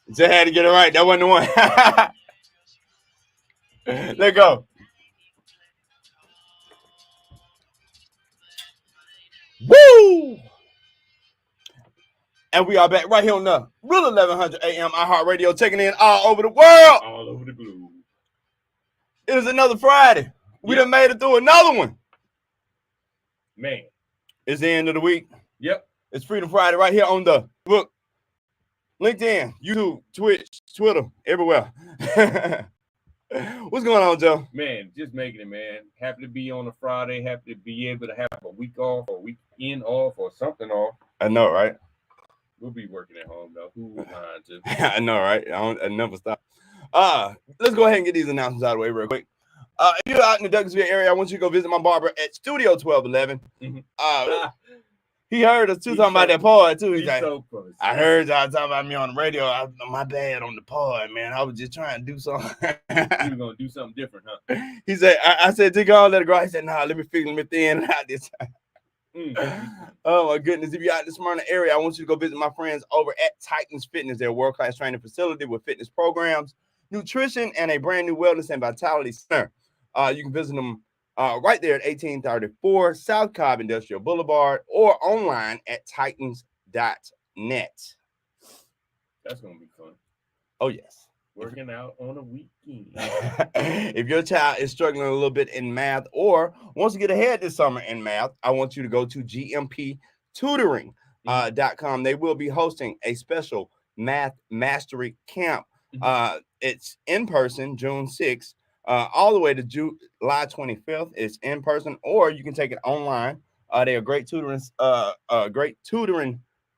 Just had to get it right. That wasn't the one. Let go. Woo! And we are back right here on the Real 1100 AM iHeartRadio, taking in all over the world. All over the globe. It is another Friday. We done made it through another one. Man. It's the end of the week. Yep. It's Freedom Friday right here on the book, LinkedIn, YouTube, Twitch, Twitter, everywhere. What's going on, Joe? Man, just making it, man. Happy to be on a Friday. Happy to be able to have a week off or weekend off or something off. I know, right? We'll be working at home, though. Who would mind to? I know, right? I never stop. Let's go ahead and get these announcements out of the way real quick. If you're out in the Douglasville area, I want you to go visit my barber at Studio 1211. Mm-hmm. He heard us too talking about that pod too. He's like, so close. I heard y'all talking about me on the radio. My bad on the pod, man. I was just trying to do something. You were gonna do something different, huh? He said, I said, take all let it go. He said, nah, let me figure me thin and out this time. Oh my goodness. If you're out in the Smyrna area, I want you to go visit my friends over at Titans Fitness, their world-class training facility with fitness programs, nutrition, and a brand new wellness and vitality center. You can visit them right there at 1834 South Cobb Industrial Boulevard or online at titans.net. That's going to be fun. Oh, yes. Working out on a weekend. If your child is struggling a little bit in math or wants to get ahead this summer in math, I want you to go to gmptutoring.com. They will be hosting a special math mastery camp. It's in person, June 6th, all the way to July 25th. It's in person, or you can take it online. They're a great tutoring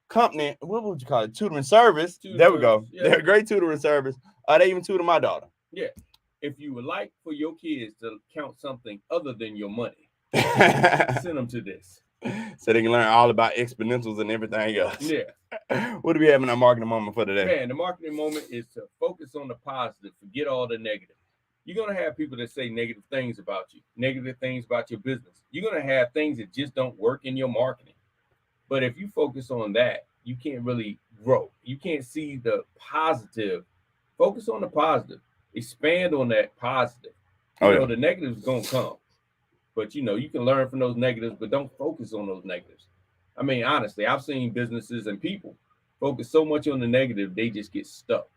company. What would you call it? Tutoring service. There we go. Yeah. They're a great tutoring service. They even tutor my daughter. Yeah. If you would like for your kids to count something other than your money, send them to this. So they can learn all about exponentials and everything else. Yeah. What do we have in our marketing moment for today? Man, the marketing moment is to focus on the positive, forget all the negative. You're going to have people that say negative things about you, negative things about your business. You're going to have things that just don't work in your marketing. But if you focus on that, you can't really grow. You can't see the positive. Focus on the positive. Expand on that positive. You know, the negatives going to come. But, you know, you can learn from those negatives, but don't focus on those negatives. I mean, honestly, I've seen businesses and people focus so much on the negative, they just get stuck.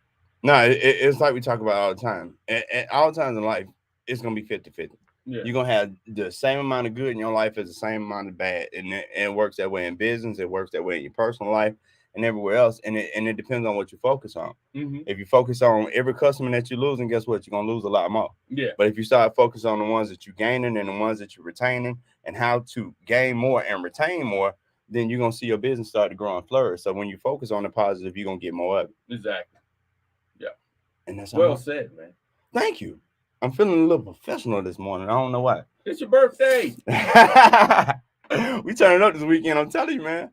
No, it's like we talk about all the time. At all times in life, it's going to be 50-50. Yeah. You're going to have the same amount of good in your life as the same amount of bad. And it works that way in business. It works that way in your personal life and everywhere else. And it depends on what you focus on. Mm-hmm. If you focus on every customer that you're losing, guess what? You're going to lose a lot more. Yeah. But if you start focusing on the ones that you're gaining and the ones that you're retaining and how to gain more and retain more, then you're going to see your business start to grow and flourish. So when you focus on the positive, you're going to get more of it. Exactly. Yeah. And that's well said, man. Thank you. I'm feeling a little professional this morning. I don't know why. It's your birthday. We turning up this weekend. I'm telling you, man.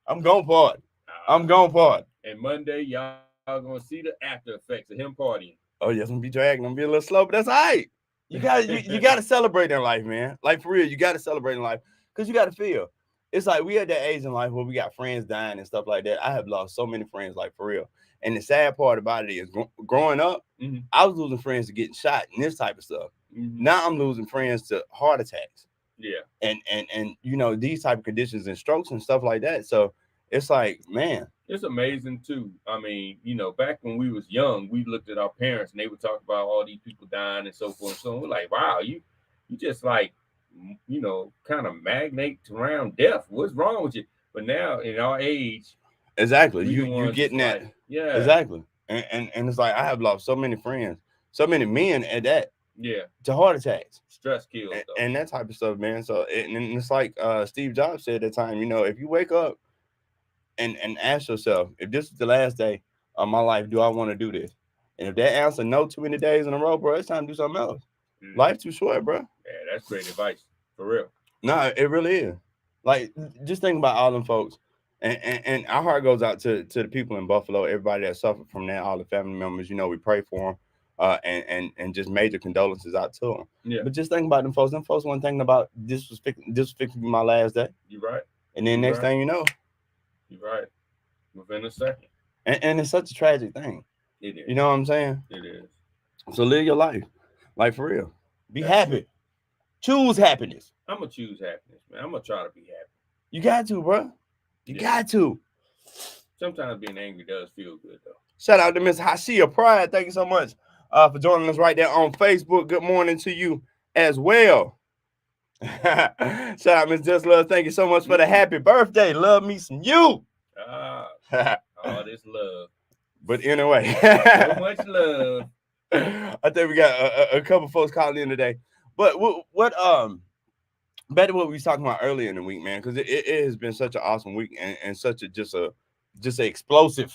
I'm going for it. I'm going for it. And Monday, y'all going to see the after effects of him partying. Oh, yes, I'm going to be dragging. I'm going to be a little slow, but that's all right. You got to celebrate in life, man. Like, for real, you got to celebrate in life because you got to feel. It's like we at that age in life where we got friends dying and stuff like that. I have lost so many friends, like, for real. And the sad part about it is growing up, I was losing friends to getting shot and this type of stuff. Now I'm losing friends to heart attacks. Yeah. And you know, these type of conditions and strokes and stuff like that. So it's like, man. It's amazing too. I mean, you know, back when we was young, we looked at our parents and they would talk about all these people dying and so forth and so on. We're like, wow, you just like, you know, kind of magnate around death. What's wrong with you? But now in our age, exactly, you're getting that. Like, yeah, exactly. And it's like I have lost so many friends, so many men at that. Yeah, to heart attacks, stress kills, and that type of stuff, man. So and it's like Steve Jobs said at the time, you know, if you wake up and ask yourself, if this is the last day of my life, do I want to do this? And if that answer no too many days in a row, bro, it's time to do something else. Life's too short, bro. Yeah, that's great advice for real. No, it really is. Like, just think about all them folks. And our heart goes out to the people in Buffalo, everybody that suffered from that, all the family members. You know, we pray for them, and just major condolences out to them. Yeah. But just think about them folks. Them folks weren't thinking about this was fixing to be my last day. You're right. And then next thing you know, you're right. Within a second. And it's such a tragic thing. It is. You know what I'm saying? It is. So live your life. Like for real. Be That's happy. true. Choose happiness. I'm gonna choose happiness, man. I'm gonna try to be happy. You got to, bro. You got to. Sometimes being angry does feel good, though. Shout out to Miss Hashia Pride. Thank you so much for joining us right there on Facebook. Good morning to you as well. Shout out Miss Just Love. Thank you so much for the happy birthday. Love me some you. All this love. But anyway, so much love. I think we got a couple folks calling in today. But what back to what we was talking about earlier in the week, man, because it has been such an awesome week and such a just an explosive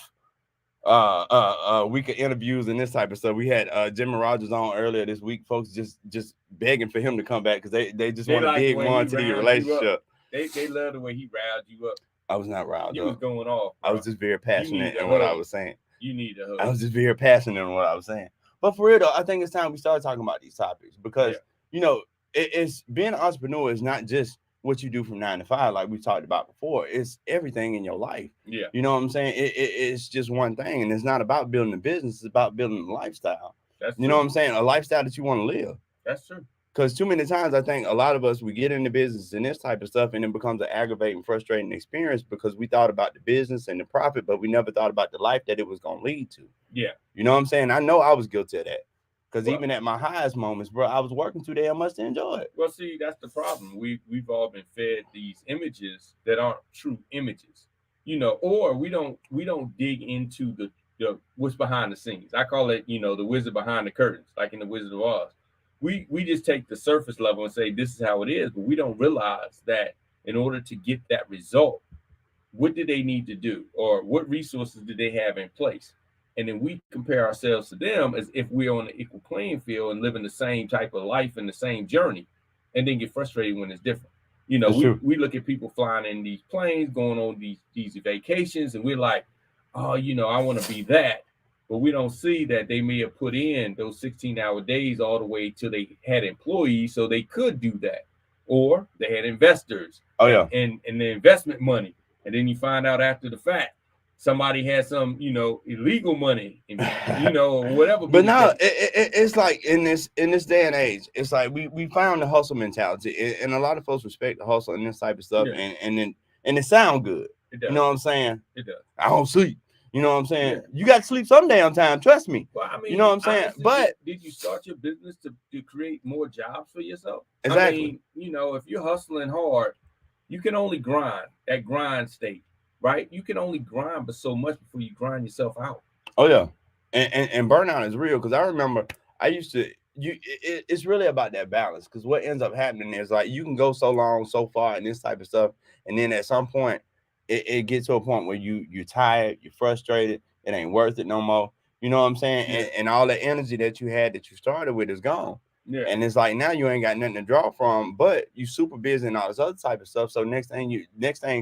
week of interviews and this type of stuff. We had Jimmy Rogers on earlier this week. Folks just begging for him to come back because they just want to dig more into the relationship. They love the way he riled you up. I was not riled up. You was going off, bro. I was just very passionate in what I was saying. You need a hug. I was just very passionate in what I was saying. But for real though, I think it's time we start talking about these topics because you know it's being an entrepreneur is not just what you do from 9 to 5, like we talked about before. It's everything in your life. Yeah. You know what I'm saying? It's just one thing, and it's not about building a business. It's about building a lifestyle. That's true. You know what I'm saying? A lifestyle that you want to live. That's true. Because too many times, I think a lot of us, we get into business and this type of stuff, and it becomes an aggravating, frustrating experience because we thought about the business and the profit, but we never thought about the life that it was going to lead to. Yeah. You know what I'm saying? I know I was guilty of that. Because even at my highest moments, bro, I was working too damn much to enjoy it. Well, see, that's the problem. We've all been fed these images that aren't true images, you know, or we don't dig into the what's behind the scenes. I call it, you know, the wizard behind the curtains, like in the Wizard of Oz. We just take the surface level and say this is how it is, but we don't realize that in order to get that result, what do they need to do, or what resources do they have in place? And then we compare ourselves to them as if we're on an equal playing field and living the same type of life and the same journey, and then get frustrated when it's different. You know, we look at people flying in these planes, going on these vacations, and we're like, oh, you know, I want to be that. But we don't see that they may have put in those 16-hour days all the way till they had employees so they could do that. Or they had investors. Oh, yeah. And the investment money. And then you find out after the fact, somebody has some, you know, illegal money, and, you know, whatever. But now it's like in this day and age, it's like we found the hustle mentality, and a lot of folks respect the hustle and this type of stuff, and it sound good. It does. You know what I'm saying? It does. I don't sleep. You know what I'm saying? Yeah. You got to sleep some damn time. Trust me. Well, I mean, you know what I'm saying? Honestly, but did you start your business to create more jobs for yourself? Exactly. I mean, you know, if you're hustling hard, you can only grind at grind state. Right? You can only grind but so much before you grind yourself out. Oh yeah. And burnout is real, because I remember I used to it's really about that balance, because what ends up happening is like you can go so long, so far and this type of stuff, and then at some point it gets to a point where you're tired, you're frustrated, it ain't worth it no more. You know what I'm saying? Yeah. And all the energy that you had that you started with is gone. Yeah. And it's like now you ain't got nothing to draw from, but you super busy and all this other type of stuff. So next thing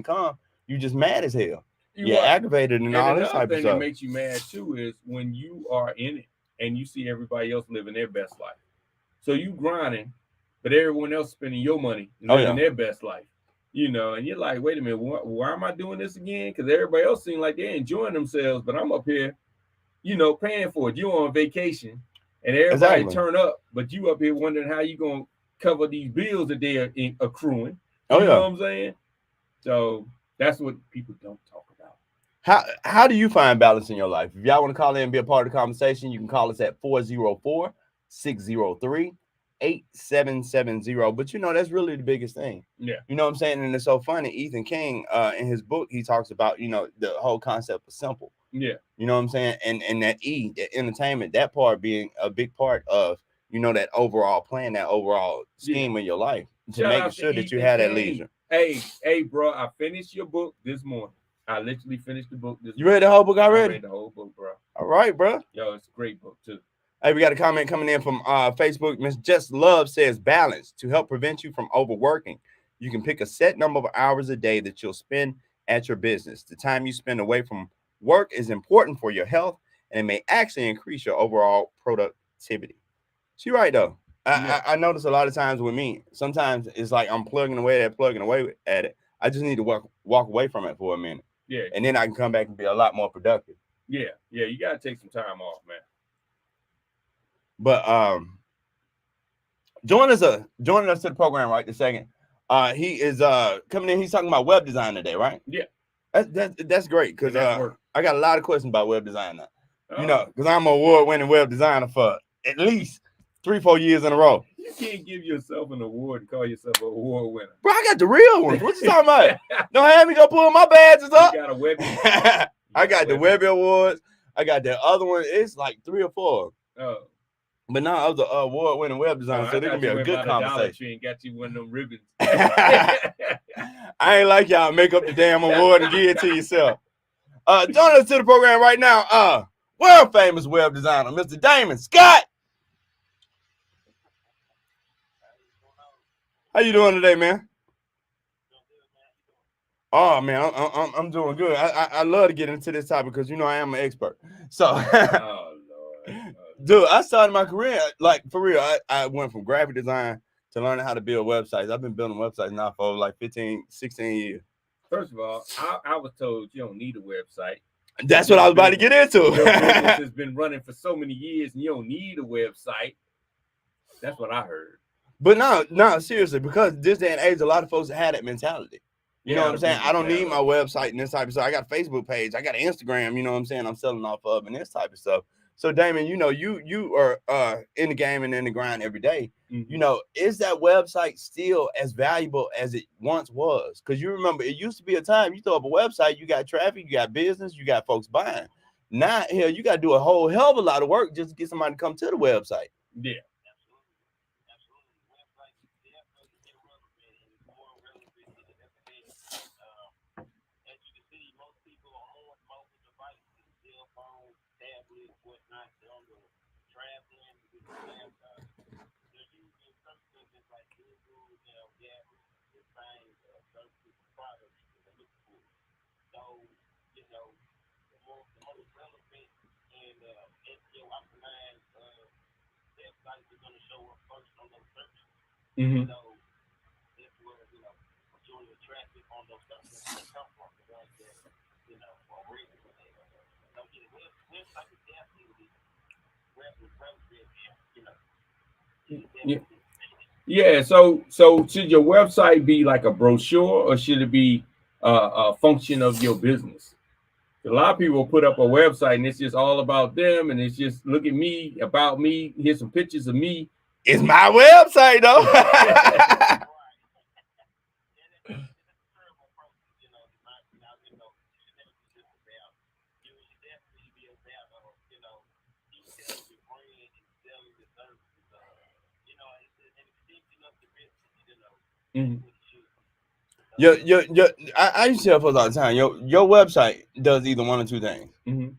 come, you just mad as hell. You're aggravated and all this type of stuff. Another thing that makes you mad too is when you are in it and you see everybody else living their best life. So you grinding, but everyone else spending your money living their best life. You know, and you're like, wait a minute, why am I doing this again? Because everybody else seems like they're enjoying themselves, but I'm up here, you know, paying for it. You're on vacation, and everybody turn up, but you up here wondering how you gonna cover these bills that they're accruing. You know what I'm saying? So that's what people don't talk about. How do you find balance in your life? If y'all want to call in and be a part of the conversation, you can call us at 404-603-8770. But you know, that's really the biggest thing. Yeah. You know what I'm saying? And it's so funny. Ethan King, in his book, he talks about, you know, the whole concept of simple. Yeah. You know what I'm saying? And that that entertainment, that part being a big part of, you know, that overall plan, that overall scheme in your life, to make sure that you have that leisure. Hey, bro, I finished your book this morning. I literally finished the book this morning. You read the whole book already? I read the whole book, bro. All right, bro. Yo, it's a great book, too. Hey, we got a comment coming in from Facebook. Miss Just Love says, balance to help prevent you from overworking. You can pick a set number of hours a day that you'll spend at your business. The time you spend away from work is important for your health, and it may actually increase your overall productivity. She right, though. I notice a lot of times with me, sometimes it's like I'm plugging away at it. I just need to walk away from it for a minute. Yeah. And then I can come back and be a lot more productive. Yeah, you got to take some time off, But joining us to the program right this second. He is coming in. He's talking about web design today, right? Yeah. That's great because I got a lot of questions about web design now. Oh. You know, because I'm an award-winning web designer for at least 3-4 years in a row. You can't give yourself an award and call yourself an award winner. Bro, I got the real ones. What you talking about? Don't have me go pull my badges up. You got a Webby. I got the Webby Awards. I got the other one. It's like 3 or 4. Oh. But now I was an award-winning web designer, so there can be a good conversation. And got you one of them ribbons. I ain't like y'all make up the damn award and give it to yourself. Joining us to the program right now, world famous web designer, Mr. Damon Scott. How you doing today, man? Oh man, I'm doing good. I love to get into this topic because you know I am an expert. So, oh Lord. Dude, I started my career like for real. I went from graphic design to learning how to build websites. I've been building websites now for like 15, 16 years. First of all, I was told you don't need a website. That's what I was about to get into. Your business has been running for so many years and you don't need a website. That's what I heard. But no, seriously, because this day and age, a lot of folks had that mentality. You know what I'm saying? I don't need my website and this type of stuff. I got a Facebook page. I got an Instagram, you know what I'm saying? I'm selling off of and this type of stuff. So, Damon, you know, you are in the game and in the grind every day. Mm-hmm. You know, is that website still as valuable as it once was? Because you remember, it used to be a time you throw up a website, you got traffic, you got business, you got folks buying. Now, here, you got to do a whole hell of a lot of work just to get somebody to come to the website. Yeah. Mm-hmm. Yeah. So should your website be like a brochure or should it be a function of your business? A lot of people put up a website and it's just all about them and it's just look at me, about me, here's some pictures of me. It's my website though. Mm-hmm. I used to tell folks all the time, your website does either one or two things. Mm-hmm.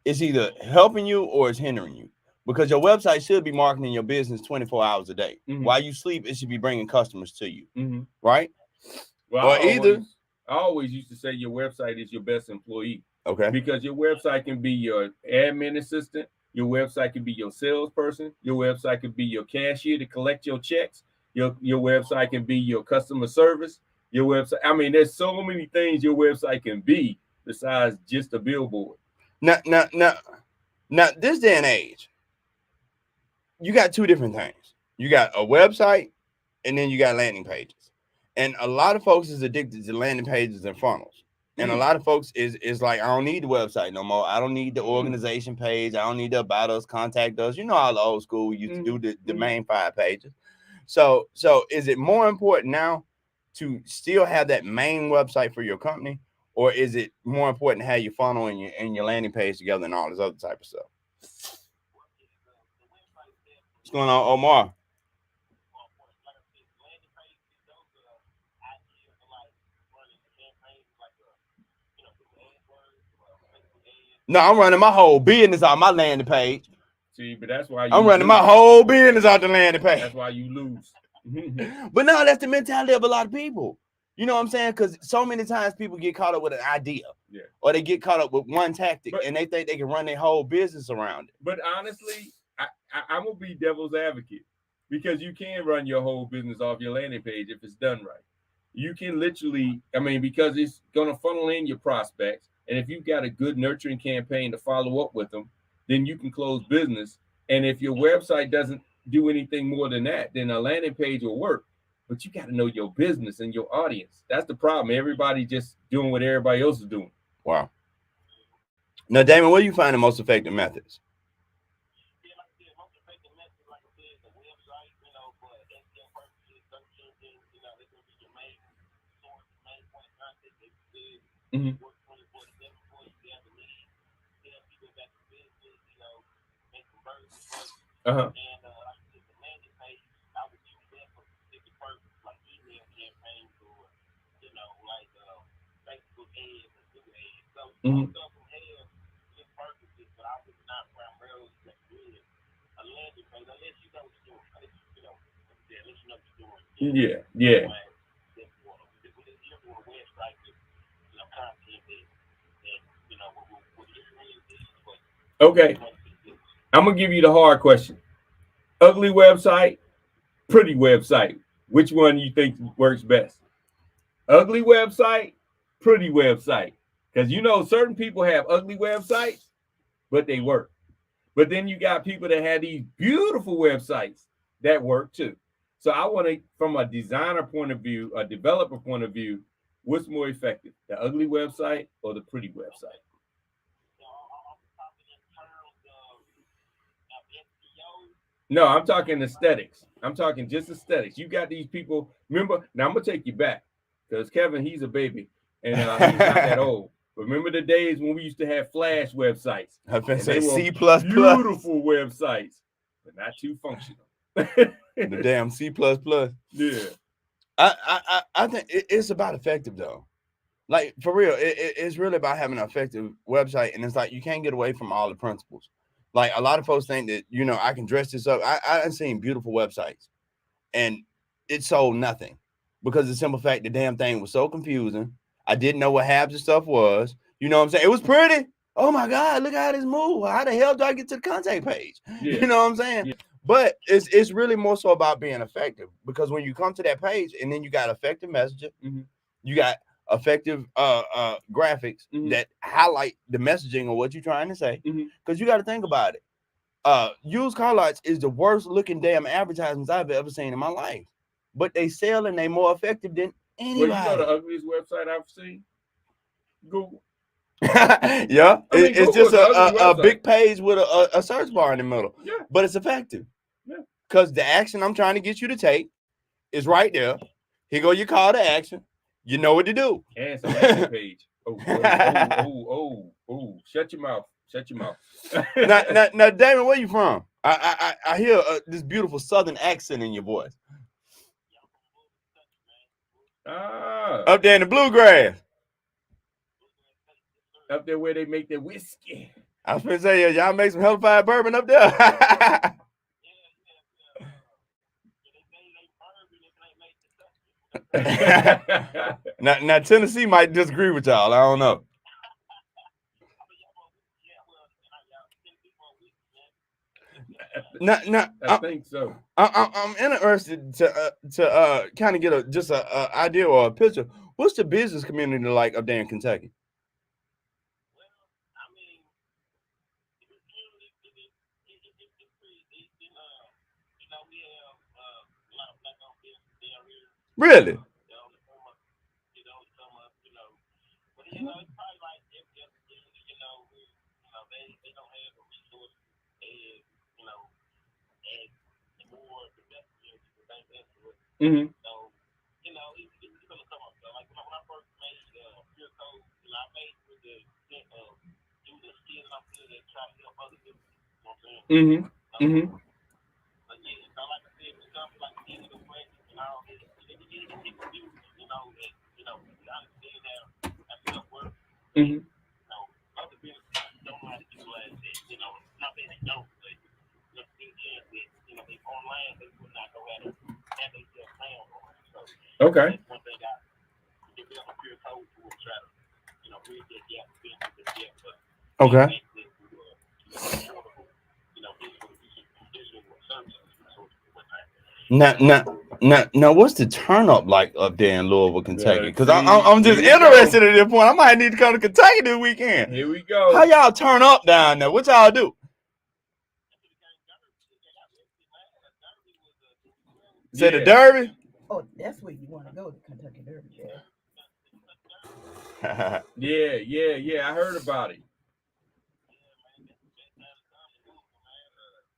It's either helping you or it's hindering you. Because your website should be marketing your business 24 hours a day. Mm-hmm. While you sleep, it should be bringing customers to you. Mm-hmm. Right? Well, I always used to say your website is your best employee. Okay. Because your website can be your admin assistant. Your website can be your salesperson. Your website can be your cashier to collect your checks. Your website can be your customer service. Your website. I mean, there's so many things your website can be besides just a billboard. Now, this day and age, you got two different things. You got a website and then you got landing pages. And a lot of folks is addicted to landing pages and funnels. And a lot of folks is like, I don't need the website no more. I don't need the organization page. I don't need the about us, contact us. You know how the old school we used to do the main 5 pages. So is it more important now to still have that main website for your company? Or is it more important to have your funnel and your landing page together and all this other type of stuff? What's going on, Omar? No, I'm running my whole business on my landing page. See, but that's why I'm running my whole business out the landing page. That's why you lose. But no, that's the mentality of a lot of people. You know what I'm saying? Because so many times people get caught up with an idea, or they get caught up with one tactic, and they think they can run their whole business around it. But honestly, I'm gonna be devil's advocate because you can run your whole business off your landing page if it's done right. You can literally, I mean, because it's gonna funnel in your prospects, and if you've got a good nurturing campaign to follow up with them, then you can close business And if your website doesn't do anything more than that, then a landing page will work. But you got to know your business and your audience. That's the problem. Everybody just doing what everybody else is doing. Wow. Now, Damon, what do you find the most effective methods? Mm-hmm. Uh-huh. Mm-hmm. Yeah, yeah. Okay. I'm gonna give you the hard question. Ugly website, pretty website. Which one you think works best? Ugly website, pretty website. Because you know certain people have ugly websites, but they work. But then you got people that have these beautiful websites that work too. So I want to, from a designer point of view, a developer point of view, what's more effective, the ugly website or the pretty website? No, I'm talking aesthetics. I'm talking just aesthetics. You got these people. Remember, now I'm gonna take you back because Kevin, he's a baby, and he's not that old. But remember the days when we used to have Flash websites? I've been saying C++, C++. beautiful websites, but not too functional. The damn C++. Yeah. I think it's about effective though. Like for real, it's really about having an effective website, and it's like you can't get away from all the principles. Like a lot of folks think that I can dress this up. I've seen beautiful websites, and it sold nothing because the simple fact the damn thing was so confusing. I didn't know what half the stuff was. You know what I'm saying? It was pretty. Oh my God, look how this move. How the hell do I get to the contact page? Yeah. You know what I'm saying? Yeah. But it's really more so about being effective, because when you come to that page and then you got effective messaging, you got effective graphics that highlight the messaging of what you're trying to say. Because you got to think about it. Used car lots is the worst looking damn advertisements I've ever seen in my life, but they sell and they more effective than anybody. Well, you know the ugliest website I've seen? Google. Yeah, it's just a big page with a search bar in the middle. Yeah, but it's effective. Yeah, because the action I'm trying to get you to take is right there. Here go your call to action. You know what to do. And it's a landing page. Oh! Shut your mouth. Shut your mouth. now, Damon, where you from? I hear this beautiful Southern accent in your voice. Up there in the bluegrass. Up there where they make their whiskey. I was gonna say, y'all make some hellified bourbon up there. now Tennessee might disagree with y'all. I don't know. I think so. I'm interested to kind of get a idea or a picture. What's the business community like up there in Kentucky? Really? Mm-hmm. Mm-hmm. Mm-hmm. Mm-hmm. Okay. Okay. Now, what's the turn up like up there in Louisville, Kentucky? Because I'm just interested at this point. I might need to come to Kentucky this weekend. Here we go. How y'all turn up down there? What y'all do? Said the Derby? Oh, that's where you want to go, the Kentucky Derby. Yeah. I heard about it.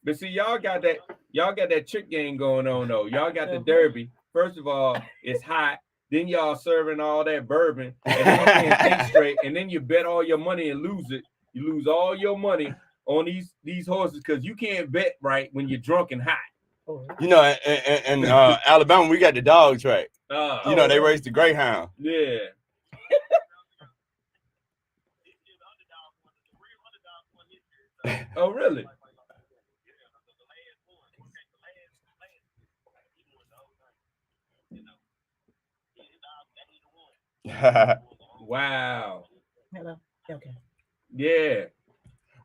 But see, y'all got that trick game going on though. Y'all got the Derby. First of all, it's hot. Then y'all serving all that bourbon, and then you can't think straight, and then you bet all your money and lose it. You lose all your money on these horses because you can't bet right when you're drunk and hot. You know, in Alabama, we got the dog track. You know, they race the Greyhound. Yeah. Oh, really? Wow. Hello. Okay. Yeah.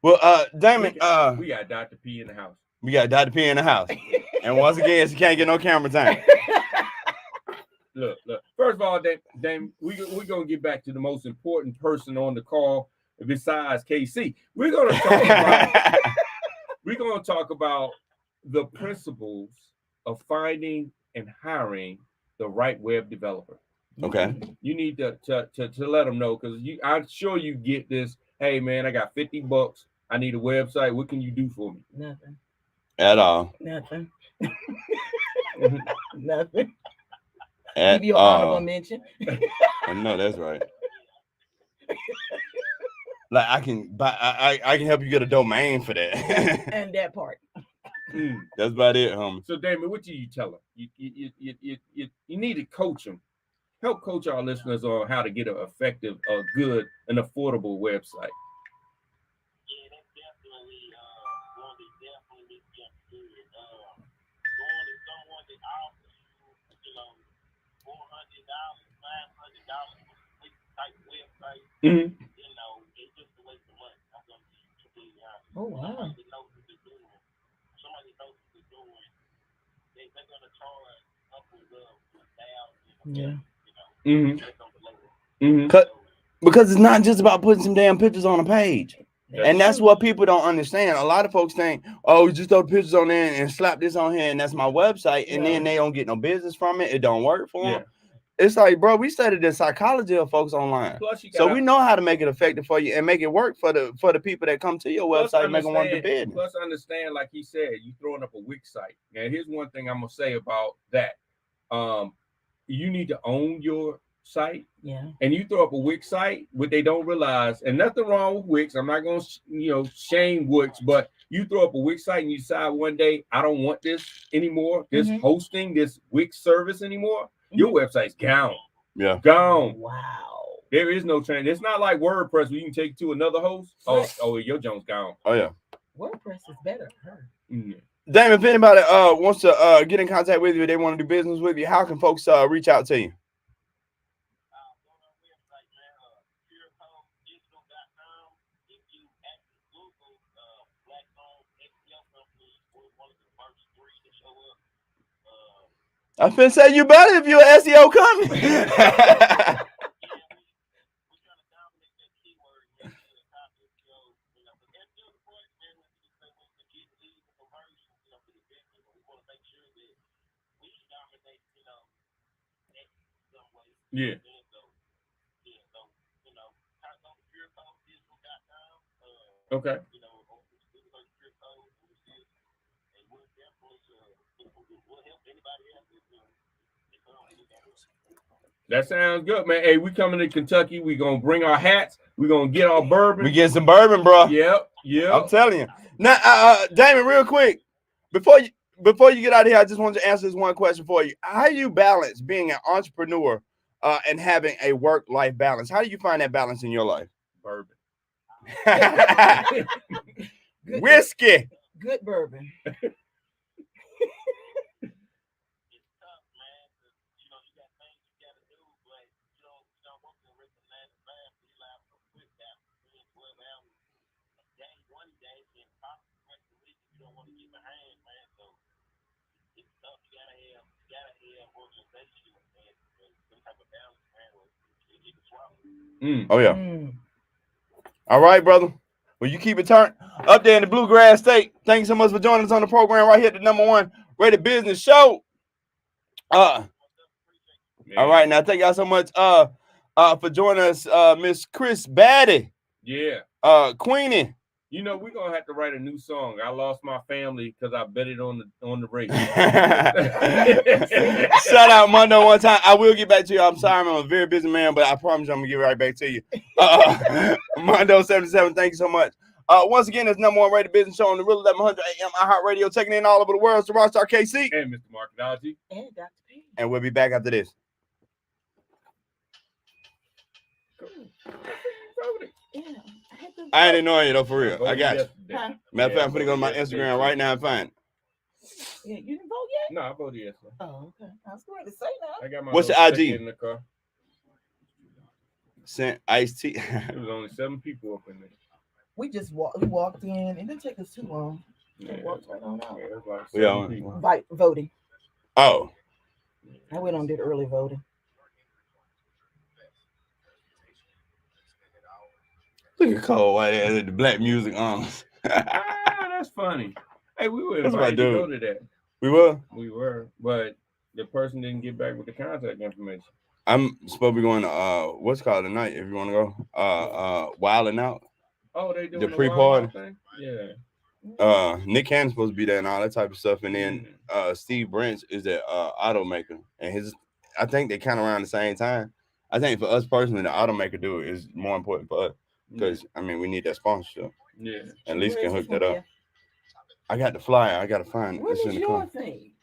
Well, Damon, we got Dr. P in the house. We got Dr. P in the house. And once again, she can't get no camera time. Look. First of all, Damon, we're going to get back to the most important person on the call besides KC. We're going to talk about the principles of finding and hiring the right web developer. Okay. You need to let them know, because I'm sure you get this. Hey man, I got $50. I need a website. What can you do for me? Nothing. At all. Nothing. Nothing. At Give you an honorable mention. I know that's right. Like I can help you get a domain for that. And that part. That's about it, homie. So Damon, what do you tell them? You need to coach them. Help coach our listeners on how to get an effective, good, and affordable website. Yeah, that's definitely going to definitely be good. Going to someone that offers you, $400, $500 for a type website. Mm-hmm. It's just a waste of money. I'm going to be completely honest. Oh wow. Somebody knows what they're doing. They're going to charge upwards of $1,000. Yeah. Because it's not just about putting some damn pictures on a page. And that's what people don't understand. A lot of folks think, oh, just throw pictures on there and slap this on here and that's my website. And then they don't get no business from it. It don't work for them. It's like, bro, we studied the psychology of folks online. So we know how to make it effective for you and make it work for the people that come to your website and make them want to do business. Plus, understand, like he said, you throwing up a Wix site. Now, here's one thing I'm going to say about that. You need to own your site. Yeah. And you throw up a Wix site, what they don't realize, and nothing wrong with Wix. I'm not going to, shame Wix, but you throw up a Wix site and you decide one day, I don't want this anymore, this hosting, this Wix service anymore. Your website's gone. Yeah. Gone. Wow. There is no change. It's not like WordPress where you can take it to another host. Oh, your Jones gone. Oh, yeah. WordPress is better. Damon, if anybody wants to get in contact with you, they want to do business with you, how can folks reach out to you? I finna say you better if you're an SEO company. Yeah. Okay. That sounds good, man. Hey, we coming to Kentucky. We gonna bring our hats. We gonna get our bourbon. We get some bourbon, bro. Yep. I'm telling you. Now, Damon, real quick, before you get out of here, I just want to answer this one question for you. How do you balance being an entrepreneur and having a work-life balance? How do you find that balance in your life? Bourbon. Whiskey. Good bourbon. Oh yeah. All right, brother. Well, you keep it turned up there in the Bluegrass State. Thanks so much for joining us on the program right here at the #1 rated business show. All right, now thank y'all so much for joining us, Miss Chris Batty. Yeah. Queenie. You know, we're gonna have to write a new song. I lost my family because I bet it on the race. Shout out Mondo one time. I will get back to you. I'm sorry, I'm a very busy man, but I promise you I'm gonna get right back to you. Mondo 77, thank you so much. Once again, it's number one rated business show on the Real 1100 AM iHeartRadio, taking in all over the world. So Rockstar KC and Mr. Marketology And Dr. P. and we'll be back after this. Yeah. I ain't ignoring you though, for real. I got you. Huh? Matter of fact, I'm gonna go to my Instagram right now and find it. Yeah, you didn't vote yet? No, I voted yesterday. Oh, okay. I was going to say that. I got my What's your little IG? sticker in the car. Sent iced tea. There was only 7 people up in there. We just walked in. It didn't take us too long. Yeah. We walked right on out. Yeah, it was like We 7 on- people. Voting. Oh. I went on did early voting. Look at Cole White ass with the black music on. That's funny. Hey, we were That's my invited to go dude. to that. We will. We were, but the person didn't get back with the contact information. I'm supposed to be going to what's it called tonight if you want to go. Wilding Out. Oh, they doing The the pre-party? Wild Wild thing? Yeah. Nick Cannon's supposed to be there and all that type of stuff. And then Steve Branch is the automaker. And I think they kind of around the same time. I think for us personally, the automaker do it is more important for us. Because, I mean, we need that sponsorship. Yeah. At least Where can is hook this that one up. I got the flyer. I got to find it. When It's in is the your car. thing?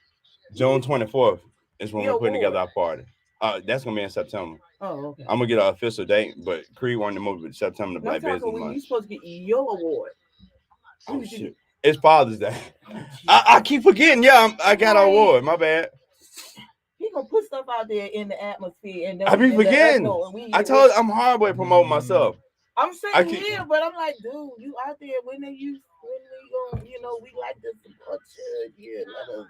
June 24th is when Your we're putting together award. our party. That's going to be in September. Oh, okay. I'm going to get an official date, but Creed wanted to move it to September to I'm Black Business talking when you Month. supposed to get your award. Oh, shit. It's Father's Day. Oh, I keep forgetting. Yeah, I got an award. My bad. He gonna put stuff out there in the atmosphere, and I be forgetting. I told I'm horrible at promoting myself. I'm saying here, but I'm like, dude, you out there when we gonna, we like to support you. Let us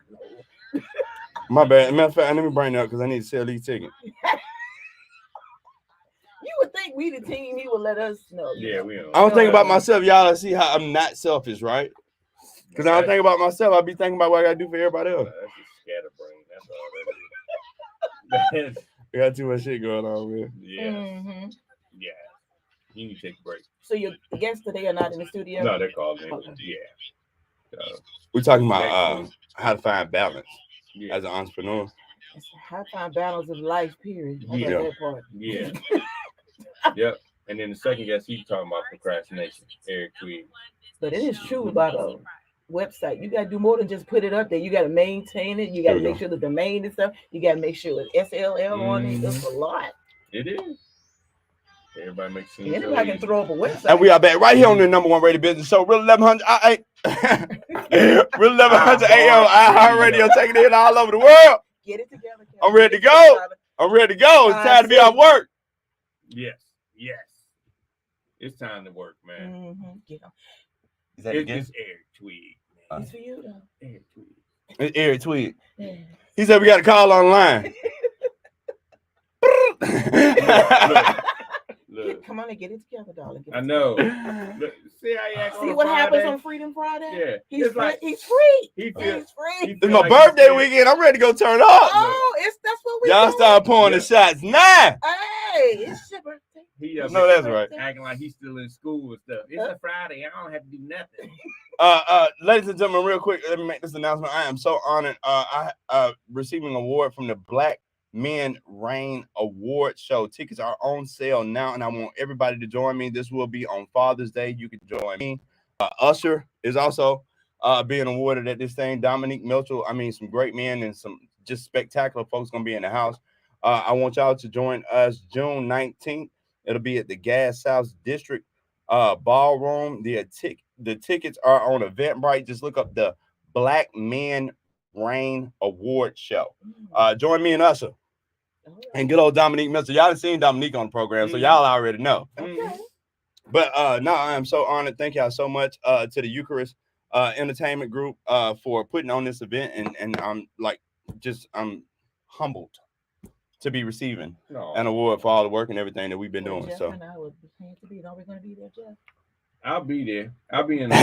know. My bad. Matter of fact, let me bring it up because I need to sell these tickets. You would think we the team, he would let us know. Yeah, we are. I don't think about myself, y'all. See how I'm not selfish, right? Because I don't think about myself. I be thinking about what I gotta do for everybody else. That's a scatterbrain. That's all that is. We got too much shit going on, man. Yeah. Mm-hmm. Yeah. You need to take a break. So your guests today are not in the studio? No, they're called in. Okay. Yeah. We're talking about Next one. how to find balance Yeah. as an entrepreneur. It's a high time balance of life, period. I Yeah. got that part. Yeah. Yep. And then the second guest, he's talking about procrastination. Eric Tweed. But it is true about a website. You gotta do more than just put it up there. You gotta maintain it. You gotta make sure the domain and stuff. You gotta make sure it's SLL on it. It's a lot. It is. Everybody makes sense. Anybody can throw up a website. And we are back right here on the number one rated business show, Real 1100. Real 1100 AM iHeartRadio, taking it all over the world. Get it together. Kevin. I'm ready to go. I'm ready to go. It's time to be off work. Yes. Yes. It's time to work, man. Mm-hmm. Yeah. Is that It's Eric Tweed. Man. It's for you though. Eric Tweed. It's Eric Tweed. Yeah. He said we got a call online. Look. Come on and get it together, darling. Get it I know. together. Look, see how you act See on what Friday? happens on Freedom Friday? Yeah. He's It's free. like He's free. he feels He's free. It's my birthday weekend. I'm ready to go turn up. Oh, that's what we Y'all doing. start pouring the shots now. Hey, it's your birthday. He No, that's right. acting like he's still in school and stuff. It's a Friday. I don't have to do nothing. Ladies and gentlemen, real quick, let me make this announcement. I am so honored. I receiving an award from the Black Men Reign Award Show. Tickets are on sale now, and I want everybody to join me. This will be on Father's Day. You can join me. Usher is also being awarded at this thing. Dominique Mitchell. I mean, some great men and some just spectacular folks gonna be in the house. I want y'all to join us June 19th. It'll be at the Gas South District Ballroom. The tickets are on Eventbrite. Just look up the Black Men Reign Award Show. Join me and Usher and good old Dominique Mitchell. Y'all done seen Dominique on the program, so y'all already know. Okay. But no, I am so honored. Thank y'all so much to the Eucharist Entertainment Group for putting on this event, and I'm humbled to be receiving an award for all the work and everything that we've been doing. Jeff So and I would plan to be. Are we going to be there, Jeff? I'll be there. I'll be in he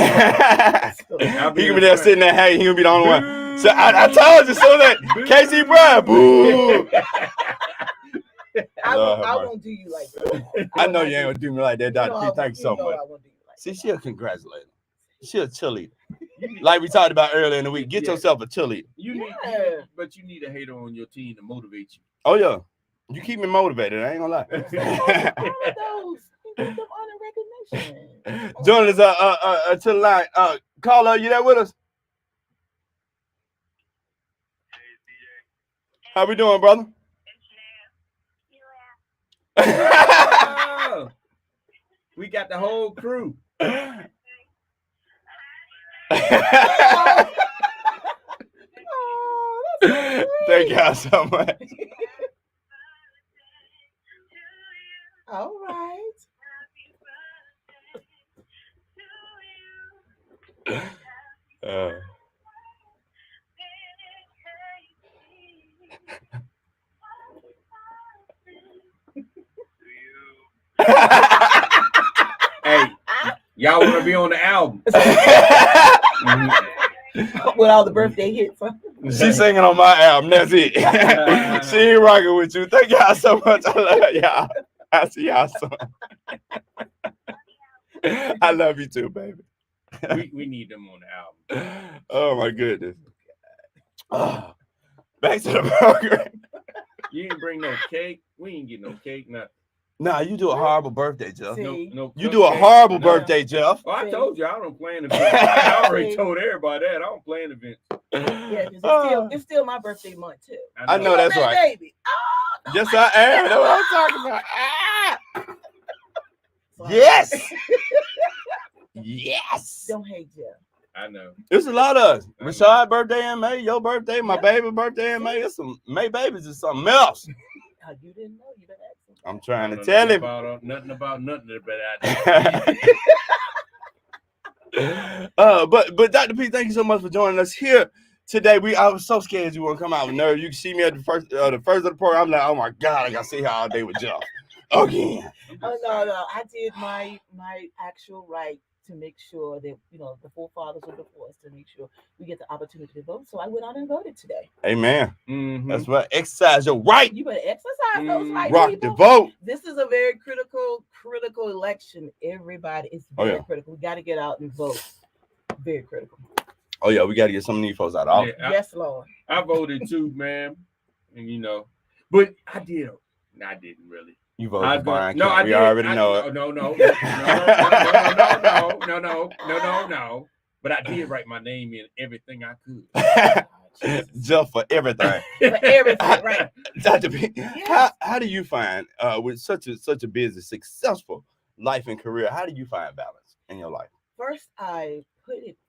gonna be there sitting there. Hey, he gonna be the only one. So I told you so that KC Bryan, boo. I Lord have mercy. won't do you like that. I know you ain't gonna do me like that, Dr. P. Thank you so much. I won't do you like See, that. she'll congratulate her. She'll cheerleader. Like we talked about earlier in the week. Get yourself a cheerleader. But you need a hater on your team to motivate you. Oh yeah. You keep me motivated. I ain't gonna lie. All of those. You get them honor recognition. Join us to the line. Carla, you there with us? How we doing, brother? Oh, we got the whole crew. Thank y'all so much. All right. Hey, y'all want to be on the album? With all the birthday hits. Huh? She's singing on my album. That's it. She ain't rocking with you. Thank y'all so much. I love y'all. I see y'all soon. I love you too, baby. We need them on the album. Oh my goodness. Back to the program. You didn't bring no cake. We ain't get no cake, nothing. Nah, you do a horrible birthday, Jeff. No you do a horrible birthday, Jeff. Oh, I told you I don't plan events. I already told everybody that I don't plan events. Yeah, it's still my birthday month too. I know that's right. Baby. Oh, Yes, I am. That's what I'm talking about. Yes. Yes. Don't hate Jeff. I know. There's a lot of us. Rashad's birthday in May, your birthday, my baby's birthday in May. It's some May babies is something else. You didn't know. You didn't ask him. I'm trying to tell him. Nothing about nothing but Dr. P, thank you so much for joining us here today. I was so scared you wouldn't come out with nerve. You can see me at the first of the program. I'm like, oh my God, I gotta see her all day with Jeff. Again. Oh no. I did my actual right to make sure that the forefathers were before us, to make sure we get the opportunity to vote. So I went out and voted today. Amen. Mm-hmm. That's right. Exercise your right. You better exercise those rights. Rock people. the vote. This is a very critical election. Everybody, it's very critical. We got to get out and vote. Very critical. Oh yeah, we got to get some of these folks out of office. Yes, Lord. I voted too, man, and but I did. No, I didn't really. You voted for Brian. No, I we did. already know it. No. But I did write my name in everything I could. Just for everything. For everything, right? Dr. P, yes. How do you find with such a busy, successful life and career? How do you find balance in your life? First, I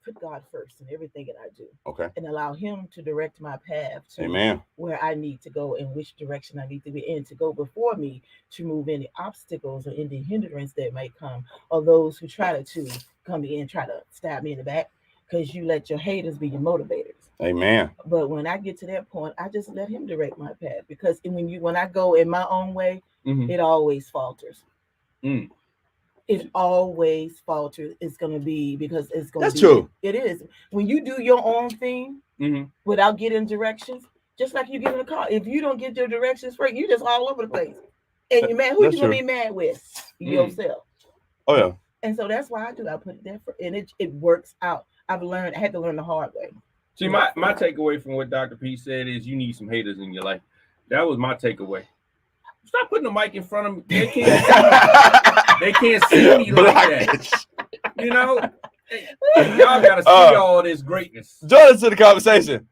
put God first in everything that I do. Okay. And allow Him to direct my path to Amen. Where I need to go and which direction I need to be in, to go before me, to move any obstacles or any hindrance that might come, or those who try to come in and try to stab me in the back, because you let your haters be your motivators. Amen. But when I get to that point, I just let Him direct my path, because when I go in my own way, it always falters. It always falters. It's going to be because it's going to be. That's true. It is. When you do your own thing without getting directions, just like you get in a car, if you don't get your directions right, you just all over the place. And you're mad. Who you going to be mad with? Yourself. Oh, yeah. And so that's why I do. I put it there and it works out. I had to learn the hard way. See, my takeaway from what Dr. P said is you need some haters in your life. That was my takeaway. Stop putting the mic in front of me. They can't see me like that. Y'all gotta see all this greatness. Join us to the conversation.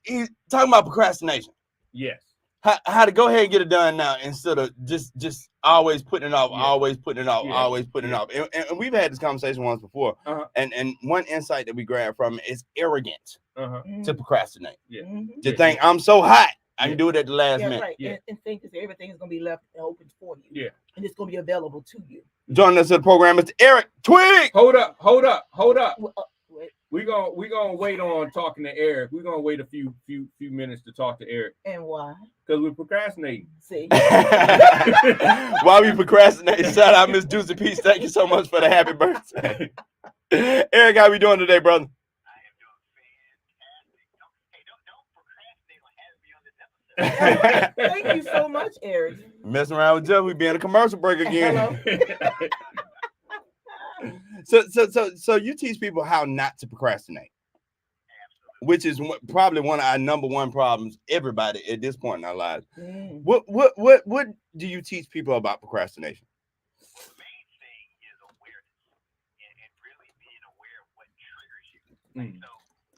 He's talking about procrastination. Yes. How to go ahead and get it done now instead of just always putting it off, always putting it off, always putting it off. And we've had this conversation once before. And one insight that we grabbed from it is arrogant to procrastinate. To think I'm so hot, I can do it at the last minute. Right. And think that everything is going to be left open for you. Yeah. And it's going to be available to you. Joining us to the program is Eric Twig. Hold up. We're gonna wait on talking to Eric. We're gonna wait a few minutes to talk to Eric. And why? Because we're procrastinating. See. While we procrastinate, shout out Miss Juicy Peach. Thank you so much for the happy birthday. Eric, how we doing today, brother? Thank you so much, Eric. Messing around with Jeff, we be in a commercial break again. Hello. So you teach people how not to procrastinate, which is probably one of our number one problems. Everybody at this point in our lives. Mm. What do you teach people about procrastination? The main thing is awareness and really being aware of what triggers you. Right? So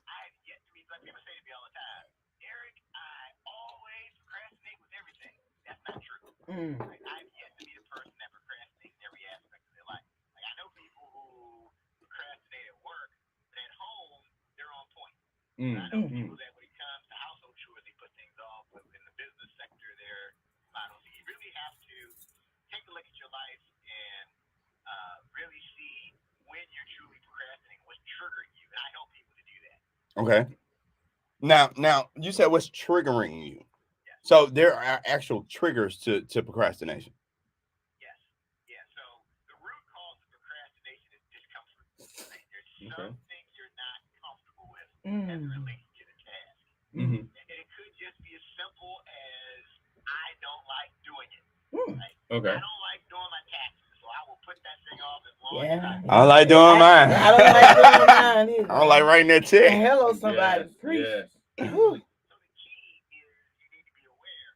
I've yet to be, like people say to me all the time, Eric, I always procrastinate with everything. That's not true. Right? I've yet to be the person that procrastinates in every aspect of their life. Like I know people who procrastinate at work, but at home they're on point. I know people that when it comes to household chores, they put things off, but in the business sector, they're spot on. So you really have to take a look at your life and really see when you're truly procrastinating, what's triggering you. And I help people to do that. Okay. Now you said what's triggering you. Yes. So there are actual triggers to procrastination. Yes. Yeah. So the root cause of procrastination is discomfort. Right? There's some things you're not comfortable with as it relates to the task. And it could just be as simple as I don't like doing it. Right? Okay. I don't like doing my taxes, so I will put that thing off as long as I I don't like doing mine. I don't like doing mine either. I don't like writing that check. Hello, somebody. Yes, Preach. yes. So the key is you need to be aware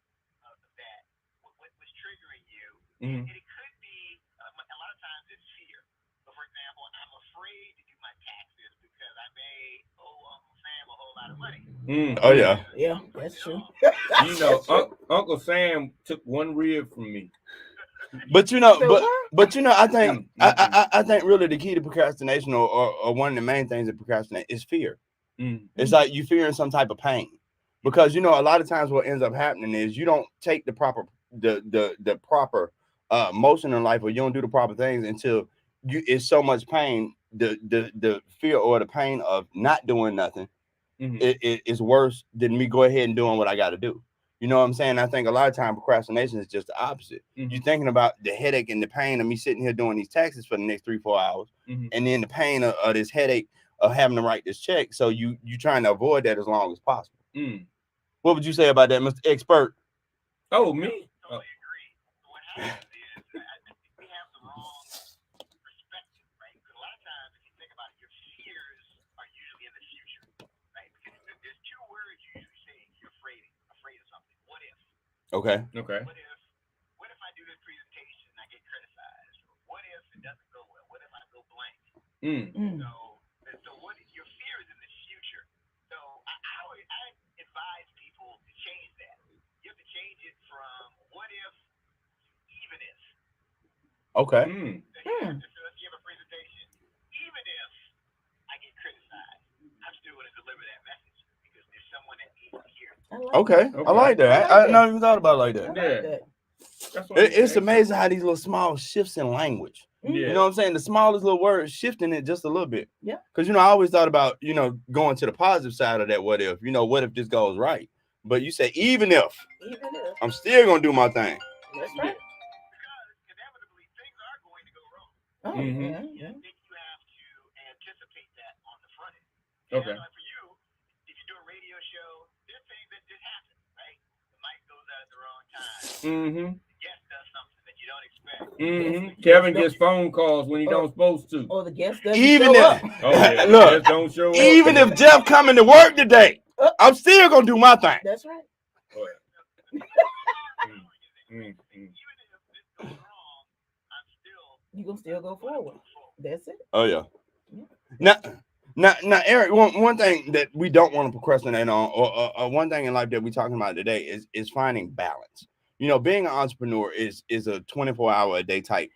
of that, what's triggering you. And it could be, a lot of times it's fear. So for example, I'm afraid to do my taxes because I may owe Uncle Sam a whole lot of money. Oh yeah. Yeah, that's true. You know, Uncle Sam took one rib from me. But you know, So but you know, I think I think really the key to procrastination or one of the main things that procrastinate is fear. It's like you fearing some type of pain. Because you know, a lot of times what ends up happening is you don't take the proper proper motion in life, or you don't do the proper things until it's so much pain. The fear or the pain of not doing nothing is worse than me go ahead and doing what I got to do. You know what I'm saying? I think a lot of time procrastination is just the opposite. You're thinking about the headache and the pain of me sitting here doing these taxes for the next 3-4 hours, and then the pain of this headache of having to write this check. So you trying to avoid that as long as possible. What would you say about that, Mr. Expert? Oh, me? Totally agree. What happens is I think we have the wrong perspective, right? Because a lot of times, if you think about it, your fears are usually in the future, right? Because there's two words you usually say if you're afraid of something. What if? Okay. What if I do this presentation and I get criticized? What if it doesn't go well? What if I go blank? So what your fear is in the future. So I advise people to change that. You have to change it from what if to even if. Okay. So if you have a presentation, even if I get criticized, I'm still going to deliver that message because there's someone that needs to hear it. Okay. I like that. I never even thought about it like that. It's amazing how these little small shifts in language. You know what I'm saying? The smallest little word shifting it just a little bit. Yeah. Because you know, I always thought about, you know, going to the positive side of that what if. You know, what if this goes right? But you say even if I'm still gonna do my thing. That's right. Because inevitably things are going to go wrong. Oh, I think you have to anticipate that on the front end. Okay. For you, if you do a radio show, there's things that just happen, right? The mic goes out at the wrong time. The guest does something that you don't expect. Kevin gets phone calls when he don't supposed to. Or the guest doesn't Even show if, up. look, don't show up. even if Jeff coming to work today, I'm still gonna do my thing. That's right. Even if this goes wrong, I'm still. You gonna still go forward. That's it. Oh yeah. Now, Eric. One thing that we don't want to procrastinate on, or one thing in life that we're talking about today is finding balance. You know, being an entrepreneur is a 24-hour a day type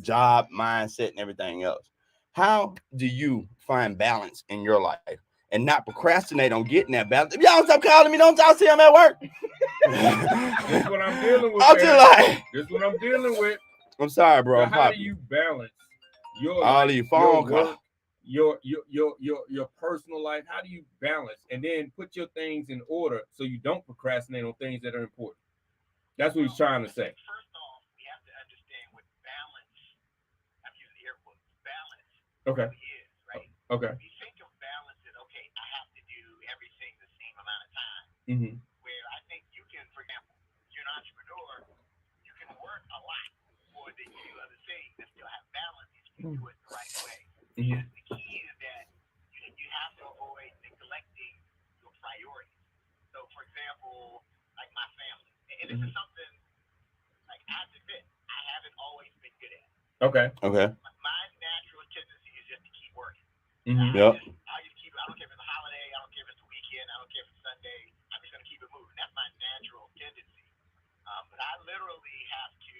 job, mindset, and everything else. How do you find balance in your life and not procrastinate on getting that balance? If y'all don't stop calling me, don't talk to him at work. This is what I'm dealing with. I'm just like, this is what I'm dealing with. I'm sorry, bro. So how do you balance your all life, these phone your calls, work, your personal life? How do you balance and then put your things in order so you don't procrastinate on things that are important? That's what he's trying to say. First off, we have to understand what balance. I'm using air quotes. Balance. Okay. Really is, right? Okay. If you think of balance as okay, I have to do everything the same amount of time. Where I think you can and do it the right way. Because the key is that you have to avoid neglecting your priorities. So, for example, like my family, and this is something like I have to admit I haven't always been good at. Okay. My natural tendency is just to keep working. I just keep. I don't care if it's a holiday. I don't care if it's the weekend. I don't care if it's Sunday. I'm just gonna keep it moving. That's my natural tendency. But I literally have to.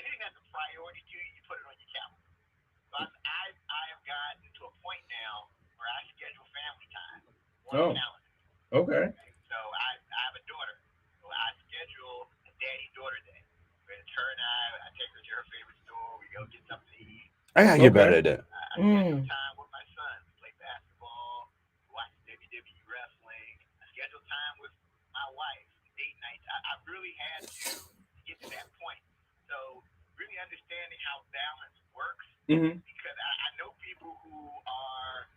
Anything that's a priority to you, you put it on your calendar. So I have gotten to a point now where I schedule family time on the calendar. Okay. So I have a daughter. So I schedule a daddy-daughter day. Where it's her and I take her to her favorite store. We go get something to eat. I gotta get better at that. I schedule time with my son. We play basketball, watch WWE wrestling. I schedule time with my wife, date nights. I really had to get to that point. So really understanding how balance works, because I know people who are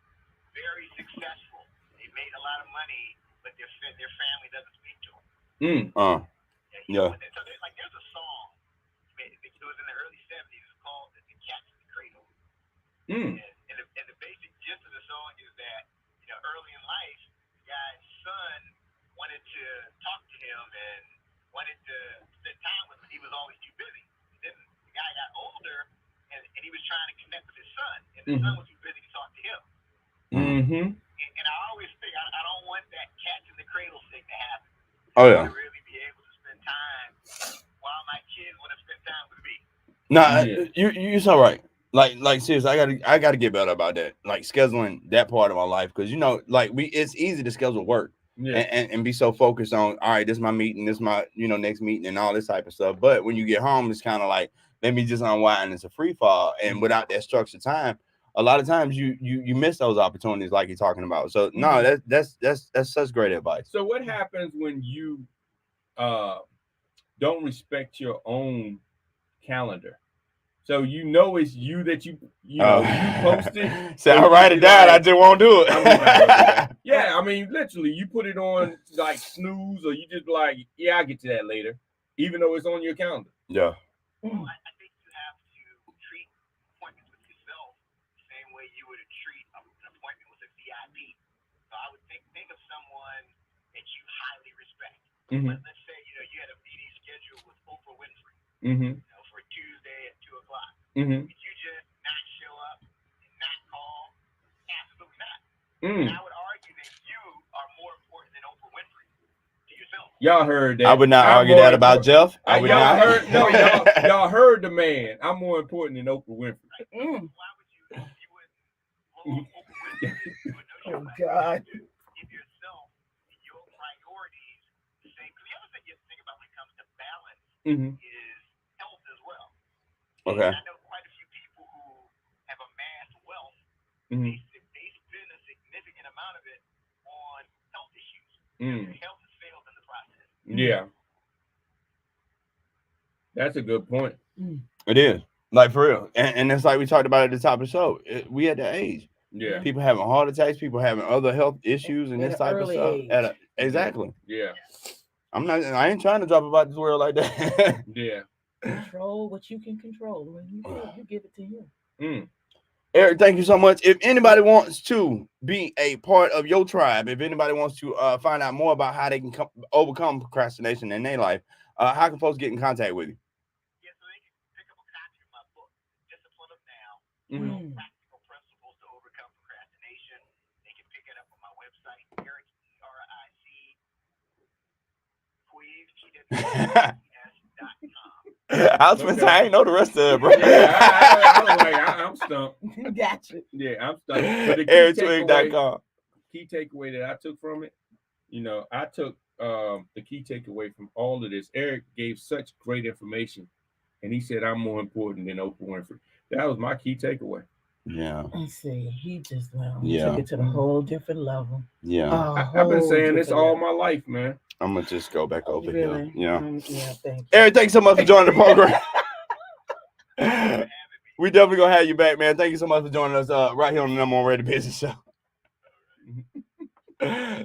very successful. They made a lot of money, but their family doesn't speak to them. Yeah. So there's a song. It was in the early '70s. It's called "The Cat's in the Cradle." And the basic gist of the song is that early in life, the guy's son wanted to talk to him and wanted to spend time with him. He was always too busy. And then the guy got older, and he was trying to connect with his son, and the son was too busy to talk to him. And I always think I don't want that cat's in the cradle thing to happen. I want to really be able to spend time while my kids want to spend time with me. You're so right. Like seriously, I gotta get better about that. Like scheduling that part of my life, because it's easy to schedule work and be so focused on, all right, this is my meeting, this is my next meeting and all this type of stuff. But when you get home, it's kind of like, let me just unwind. It's a free fall, and without that structured time, a lot of times you miss those opportunities like you're talking about. So no, that's such great advice. So what happens when you don't respect your own calendar? So it's you that you posted. So I write it down. I just won't do it. Yeah, I mean, literally, you put it on like snooze, or you just like, I'll get to that later, even though it's on your calendar. Yeah. Well, I think you have to treat appointments with yourself the same way you would treat an appointment with a VIP. So I would think of someone that you highly respect. Let's say you had a meeting scheduled with Oprah Winfrey. For Tuesday at 2:00. Would you just not show up and not call? Absolutely not. And I would argue that you are more important than Oprah Winfrey to yourself. Y'all heard that. I would not argue that about Jeff. I would not. Y'all heard the man. I'm more important than Oprah Winfrey. Why would you wouldn't love Oprah Winfrey? Oh God. Give yourself your priorities the same. Because the other thing you have to think about when it comes to balance is health as well. Okay. And I know quite a few people who have amassed wealth. They spend a significant amount of it on health issues. Their health has failed in the process. Yeah. That's a good point. It is. Like for real. And it's like we talked about at the top of the show. We at the age. Yeah. People having heart attacks, people having other health issues and this type of stuff. Exactly. Yeah. I ain't trying to drop about this world like that. Yeah. Control what you can control. When you give it to him. Eric, thank you so much. If anybody wants to be a part of your tribe, if anybody wants to find out more about how they can overcome procrastination in their life, how can folks get in contact with you? Yeah, so they can pick up a copy of my book, Discipline of Now, Practical Principles to Overcome Procrastination. They can pick it up on my website, Eric, ERIC, I was gonna say I ain't know the rest of it, bro. I'm stumped. Gotcha. Yeah, I'm stumped. EricTwig.com. Key takeaway that I took from it, I took the key takeaway from all of this. Eric gave such great information, and he said I'm more important than Oprah Winfrey. That was my key takeaway. Yeah. I see. He just took it to a whole different level. Yeah. I've been saying this all my life, man. I'm gonna just go back over really? here. Yeah. Yeah, thank you. Eric, thanks so much for joining the program. We definitely gonna have you back, man. Thank you so much for joining us right here on the number one rated business show.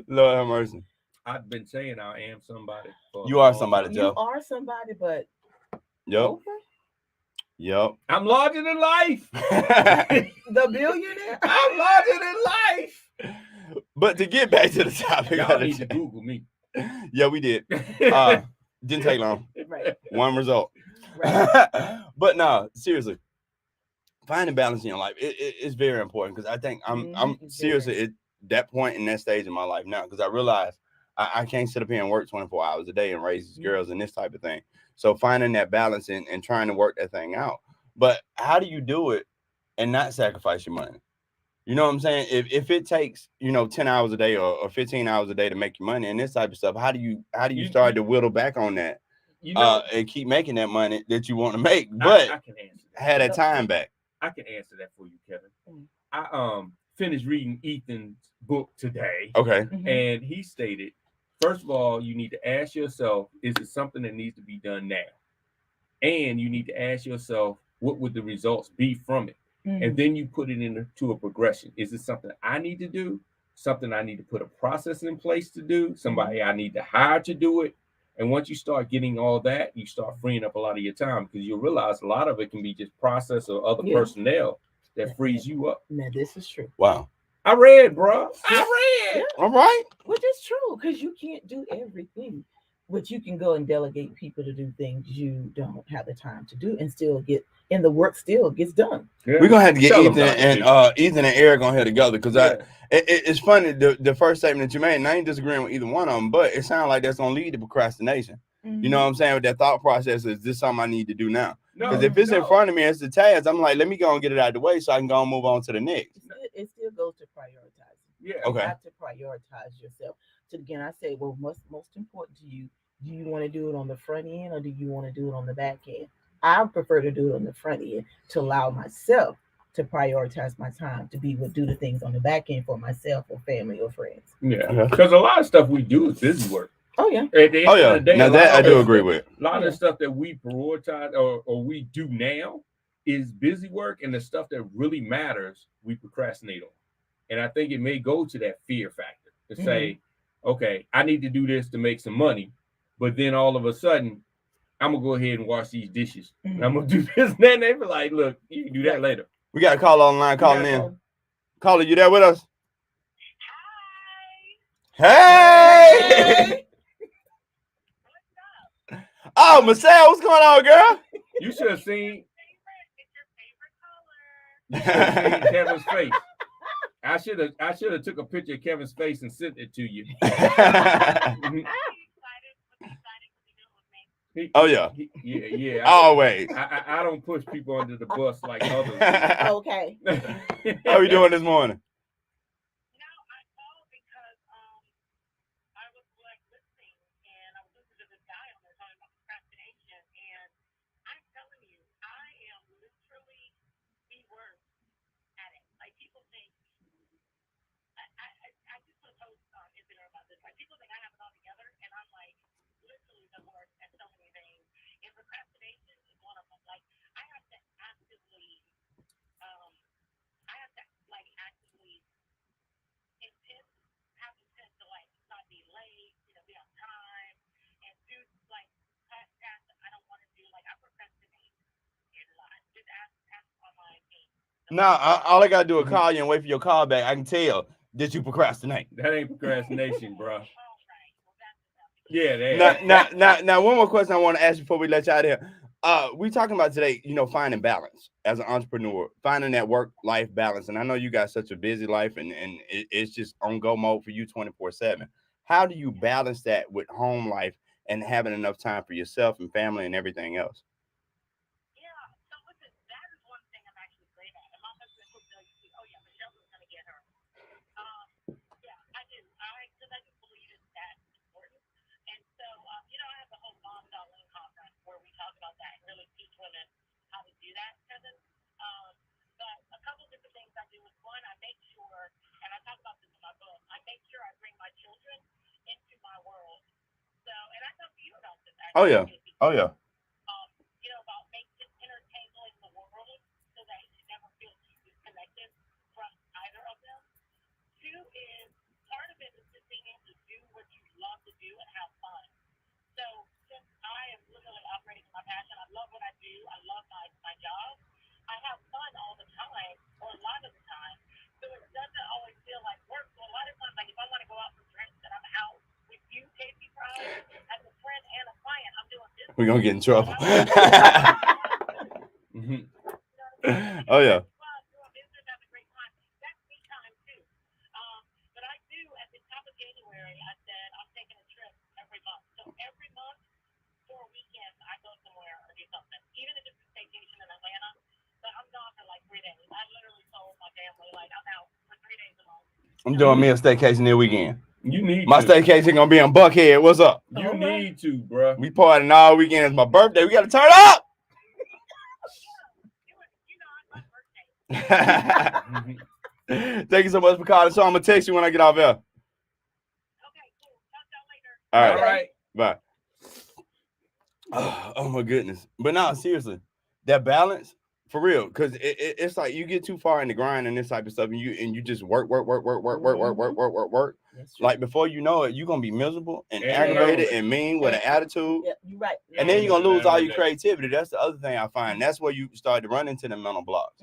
Lord have mercy. I've been saying I am somebody. You are somebody, Jeff. You are somebody, but yep. Oprah? Yep. I'm larger than life. The billionaire. I'm larger than life. But to get back to the topic, Y'all need to Google me. Yeah, we did. Didn't take long. Right. One result. Right. But no, seriously, finding balance in your life it's very important because I think I'm seriously at that point in that stage in my life now because I realize I can't sit up here and work 24 hours a day and raise these girls and this type of thing. So finding that balance and trying to work that thing out. But how do you do it and not sacrifice your money? You know what I'm saying? If it takes, 10 hours a day or 15 hours a day to make your money and this type of stuff, how do you start to whittle back on that and keep making that money that you want to make, but I can answer that. Have that time back? I can answer that for you, Kevin. I finished reading Ethan's book today. Okay. And he stated, first of all, you need to ask yourself, is it something that needs to be done now? And you need to ask yourself, what would the results be from it? And then you put it into a progression. Is it something I need to do? Something I need to put a process in place to do? Somebody I need to hire to do it? And once you start getting all that, you start freeing up a lot of your time because you'll realize a lot of it can be just process or other personnel that frees you up. Now, this is true. Wow. I read, bro. I read. All right. Which is true because you can't do everything. But you can go and delegate people to do things you don't have the time to do and still get, and the work still gets done. Yeah. We're going to have to get Ethan and Eric on here together because it's funny, the first statement that you made, and I ain't disagreeing with either one of them, but it sounds like that's going to lead to procrastination. You know what I'm saying? With that thought process, is this something I need to do now? Because if it's in front of me, it's the task, I'm like, let me go and get it out of the way so I can go and move on to the next. It still goes to prioritizing. Yeah. You have to prioritize yourself. So again, I say, well, what's most important to you? Do you want to do it on the front end or do you want to do it on the back end? I prefer to do it on the front end to allow myself to prioritize my time to be able to do the things on the back end for myself or family or friends. Yeah, because a lot of stuff we do is busy work. Oh yeah. At the end of the day, now that I do agree with. A lot of the stuff that we prioritize or we do now is busy work, and the stuff that really matters we procrastinate on. And I think it may go to that fear factor to say, okay, I need to do this to make some money. But then all of a sudden, I'm going to go ahead and wash these dishes. And I'm going to do this and then they be like, look, you can do that later. We got a call online calling in. Caller, you there with us? Hey! Oh, Marcel, what's going on, girl? You should have seen Kevin's face. I should have took a picture of Kevin's face and sent it to you. Oh yeah. Yeah. Always. I don't push people under the bus like others. Okay. How are you doing this morning? Now, all I gotta do is call you and wait for your call back. I can tell that you procrastinate. That ain't procrastination, bro. Yeah. Now, one more question I want to ask before we let you out of here. We talking about today, finding balance as an entrepreneur, finding that work-life balance. And I know you got such a busy life, and it's just on go mode for you 24/7. How do you balance that with home life and having enough time for yourself and family and everything else? Oh yeah. Oh yeah. passion. I love what I do. I love my job. I have fun all the time, or a lot of the time. So it doesn't always feel like work. So a lot of times, like if I want to go out for drinks and I'm out with you, Casey Pride, as a friend and a client, I'm doing business. We're gonna get in trouble. Mhm. Oh yeah. Doing business, have a great time. That's me time too. But I do at the top of January. I said I'm taking a trip every month. So every month for a weekend, I go somewhere or do something. Even if it's a vacation in Atlanta, but I'm gone for like 3 days. I literally told my family like I'm out for 3 days a month. I'm doing me a staycation this weekend. You need My to. staycation gonna be in Buckhead. What's up? You need to, bro. We partying all weekend. It's my birthday. We gotta turn up. Thank you so much for calling. So I'm gonna text you when I get off here. Okay, cool. Talk to y'all later. All right. Bye. Oh my goodness. But no, seriously, that balance for real, because it's like you get too far in the grind and this type of stuff, and you just work. Like before you know it, you're gonna be miserable and aggravated and mean with an attitude. Yeah, you're right. And then you're gonna lose all your creativity. That's the other thing I find. That's where you start to run into the mental blocks.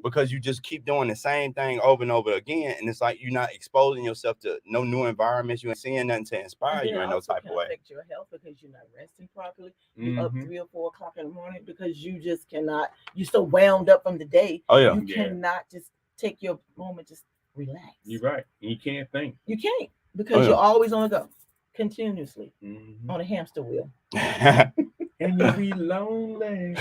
Because you just keep doing the same thing over and over again, and it's like you're not exposing yourself to no new environments. You ain't seeing nothing to inspire you in no type of way. Affect your health because you're not resting properly. You're up 3 or 4 o'clock in the morning because you just cannot. You're so wound up from the day. Oh yeah. You cannot just take your moment, just relax. You're right. You can't think. You can't because you're always on the go, continuously on a hamster wheel. And you'll be lonely.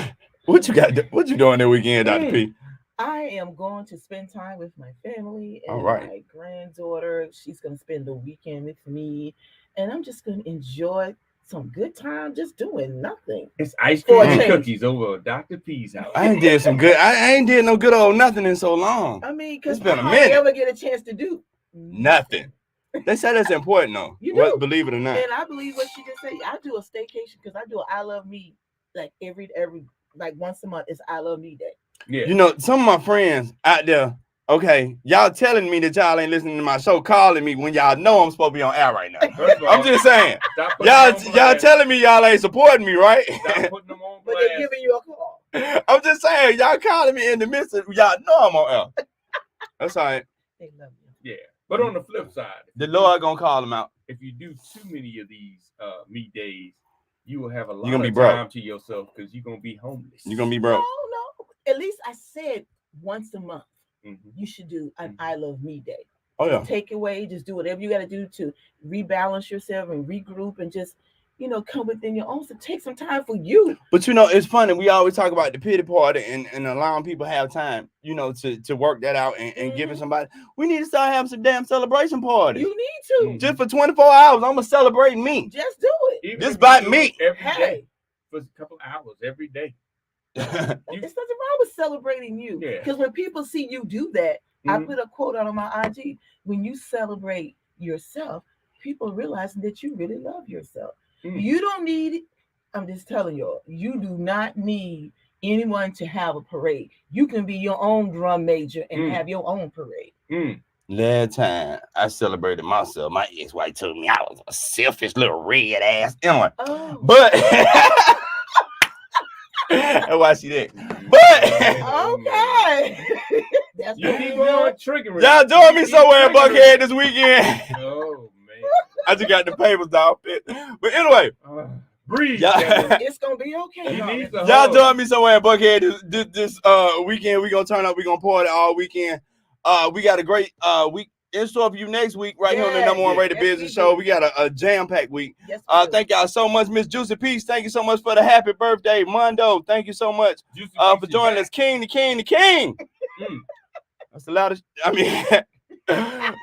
What you got? What you doing that weekend, Dr. P? I am going to spend time with my family and All right. my granddaughter. She's going to spend the weekend with me, and I'm just going to enjoy some good time just doing nothing. It's ice cream and cookies over at Dr. P's house. I ain't did some good. I ain't did no good old nothing in so long. I mean, because it's been a I minute. Never get a chance to do nothing. They say that's important though. You do. Believe it or not. And I believe what she just said. I do a staycation because I do a I Love Me like every like once a month. It's I Love Me Day. Yeah. You know, some of my friends out there, okay, y'all telling me that y'all ain't listening to my show, calling me when y'all know I'm supposed to be on air right now. I'm just saying. Y'all telling me y'all ain't supporting me, right? Stop putting them on blast. But they're giving you a call. I'm just saying, y'all calling me in the midst of y'all know I'm on air. That's all right. They love you. Yeah. But on the flip side, the Lord gonna call them out. If you do too many of these me days, you will have a lot of time to yourself because you're gonna be homeless. You're gonna be broke. No. At least I said once a month you should do an I Love Me Day. Oh yeah. Take away, just do whatever you got to do to rebalance yourself and regroup and just come within your own. So take some time for you. But it's funny. We always talk about the pity party and allowing people to have time, to work that out and giving somebody. We need to start having some damn celebration parties. You need to. Just for 24 hours, I'm gonna celebrate me. Just do it. Even just by me. Every day for a couple of hours every day. There's nothing wrong with celebrating you. Because when people see you do that, I put a quote out on my IG. When you celebrate yourself, people realizing that you really love yourself. You don't need it. I'm just telling y'all, you do not need anyone to have a parade. You can be your own drum major and have your own parade. Last time I celebrated myself, my ex-wife told me I was a selfish little red ass. Anyway, but that's why she did. But okay. That's you keep on triggering. Y'all doing me somewhere in Buckhead this weekend. Oh man. I just got the papers down. But anyway, breathe. It's gonna be okay. Y'all doing me somewhere in Buckhead this weekend. We gonna turn up. We gonna party all weekend. We got a great week in store for you next week, right here on the number one rated business show. We got a jam-packed week. Yes, thank y'all so much, Miss Juicy Peace. Thank you so much for the happy birthday, Mondo. Thank you so much for joining us, King, the King, the King. That's the loudest. I mean,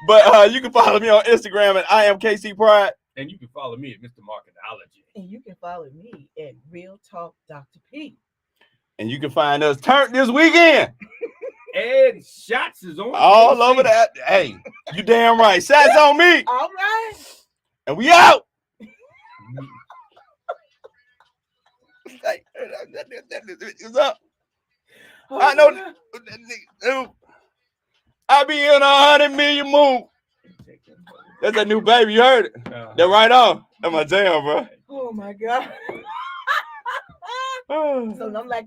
but you can follow me on Instagram at I am KC Pride. And you can follow me at Mr. Marketology. And you can follow me at Real Talk Dr. P. And you can find us turned this weekend. And shots is on all over that. Hey, you damn right. Shots on me. All right. And we out. What's up? Oh, I know. I be in 100 million move. That's a new baby. You heard it. That right on. That's my jam, bro. Oh my God. So I'm like, y'all.